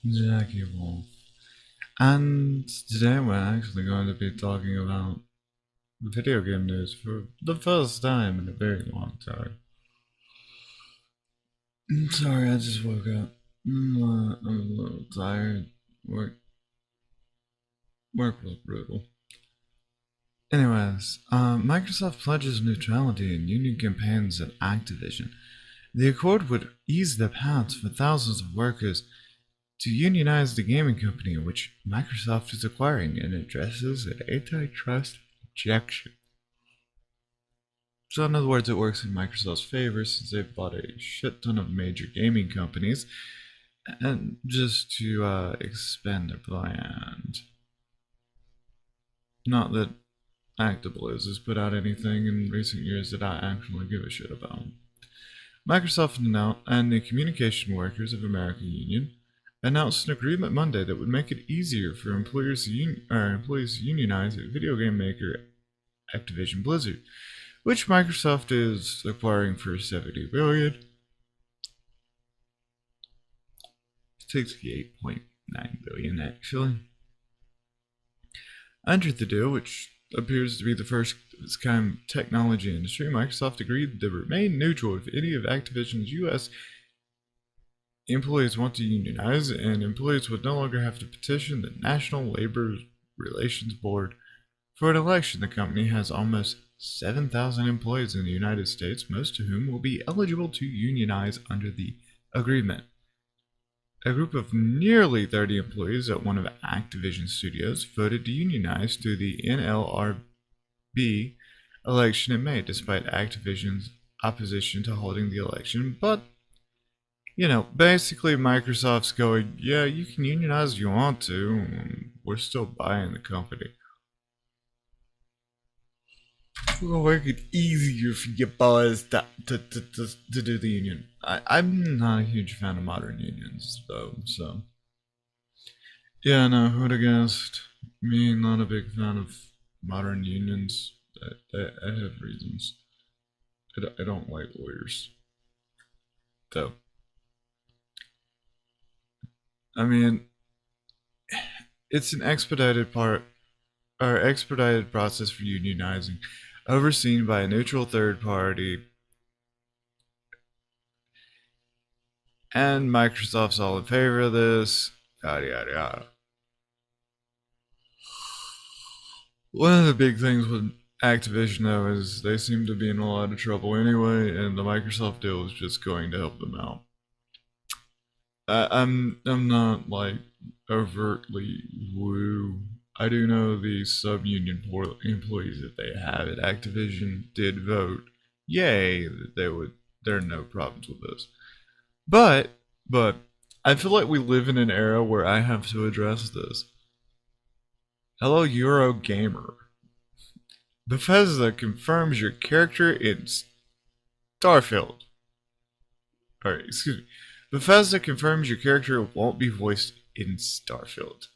Jackie Wolf. And today we're actually going to be talking about video game news for the first time in a very long time. I'm sorry, I just woke up. I'm a little tired. Work was brutal. Anyways, Microsoft pledges neutrality in union campaigns at Activision. The accord would ease the paths for thousands of workers to unionize the gaming company which Microsoft is acquiring and addresses an antitrust objection. So in other words, it works in Microsoft's favor since they've bought a shit ton of major gaming companies and just to expand their brand. Not that ActiBliz has put out anything in recent years that I actually give a shit about. Microsoft and the Communication Workers of America Union announced an agreement Monday that would make it easier for employees to unionize at video game maker Activision Blizzard, which Microsoft is acquiring for $70 billion. 68.9 billion actually. Under the deal, which appears to be the first of its kind technology industry, Microsoft agreed to remain neutral if any of Activision's US employees want to unionize, and employees would no longer have to petition the National Labor Relations Board for an election. The company has almost 7,000 employees in the United States, most of whom will be eligible to unionize under the agreement. A group of nearly 30 employees at one of Activision Studios voted to unionize through the NLRB election in May, despite Activision's opposition to holding the election. But, basically Microsoft's going, yeah, you can unionize if you want to. We're still buying the company. We're gonna make it easier for your boys to do the union. I'm not a huge fan of modern unions, though, so. Yeah, no, who'd have guessed? Me, not a big fan of modern unions. I have reasons. I don't like lawyers. Though. I mean, it's an expedited process for unionizing, overseen by a neutral third party, and Microsoft's all in favor of this. Yada yada yada. One of the big things with Activision, though, is they seem to be in a lot of trouble anyway, and the Microsoft deal is just going to help them out. I'm not like overtly woo. I do know the sub-union employees that they have at Activision did vote, yay, that there are no problems with this. But I feel like we live in an era where I have to address this. Hello, Eurogamer. Bethesda confirms your character in Starfield. Alright, excuse me. Bethesda confirms your character won't be voiced in Starfield.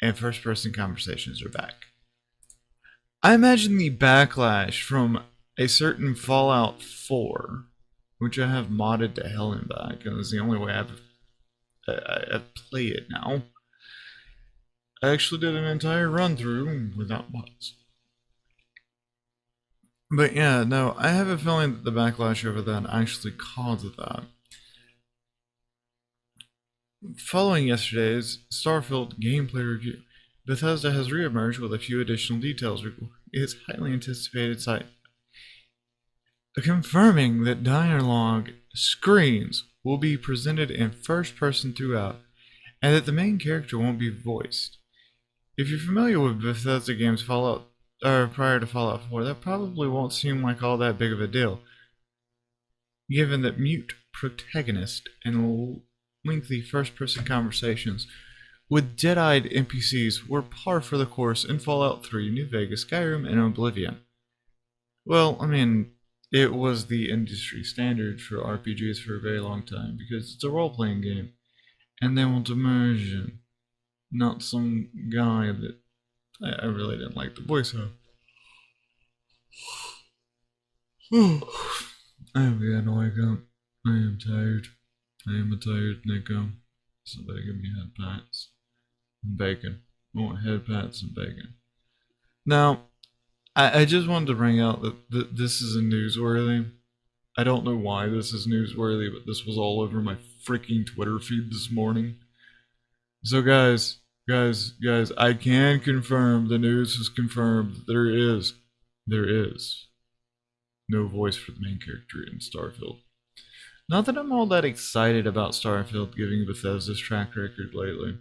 And first person conversations are back. I imagine the backlash from a certain Fallout 4, which I have modded to hell and back, and it's the only way I play it now. I actually did an entire run through without mods. But yeah, no, I have a feeling that the backlash over that actually caused that. Following yesterday's Starfield gameplay review, Bethesda has re-emerged with a few additional details. Its highly anticipated site confirming that dialogue screens will be presented in first person throughout, and that the main character won't be voiced. If you're familiar with Bethesda games prior to Fallout 4, that probably won't seem like all that big of a deal, given that mute protagonist and lengthy first-person conversations with dead-eyed NPCs were par for the course in Fallout 3, New Vegas, Skyrim, and Oblivion. Well, I mean, it was the industry standard for RPGs for a very long time because it's a role-playing game, and they want immersion, not some guy that I really didn't like the voice of. I am getting to wake up. I am tired. I am a tired Nico. Somebody give me head pats and bacon. I want head pats and bacon. Now, I just wanted to bring out that this is a newsworthy. I don't know why this is newsworthy, but this was all over my freaking Twitter feed this morning. So guys, I can confirm, the news has confirmed that there is no voice for the main character in Starfield. Not that I'm all that excited about Starfield giving Bethesda's track record lately.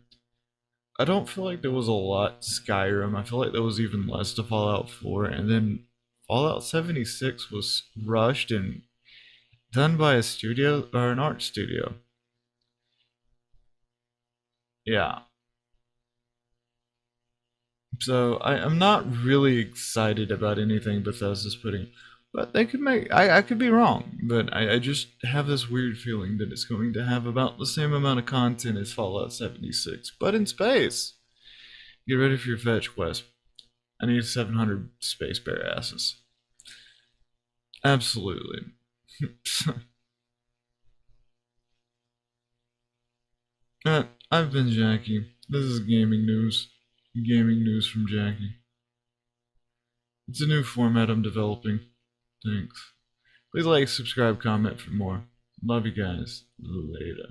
I don't feel like there was a lot to Skyrim. I feel like there was even less to Fallout 4, and then Fallout 76 was rushed and done by a studio or an art studio. Yeah. So I'm not really excited about anything Bethesda's putting, but they could make. I could be wrong, but I just have this weird feeling that it's going to have about the same amount of content as Fallout 76, but in space. Get ready for your fetch quest. I need 700 space bear asses. Absolutely. I've been Jackie. This is gaming news. Gaming news from Jackie. It's a new format I'm developing. Thanks. Please like, subscribe, comment for more. Love you guys. Later.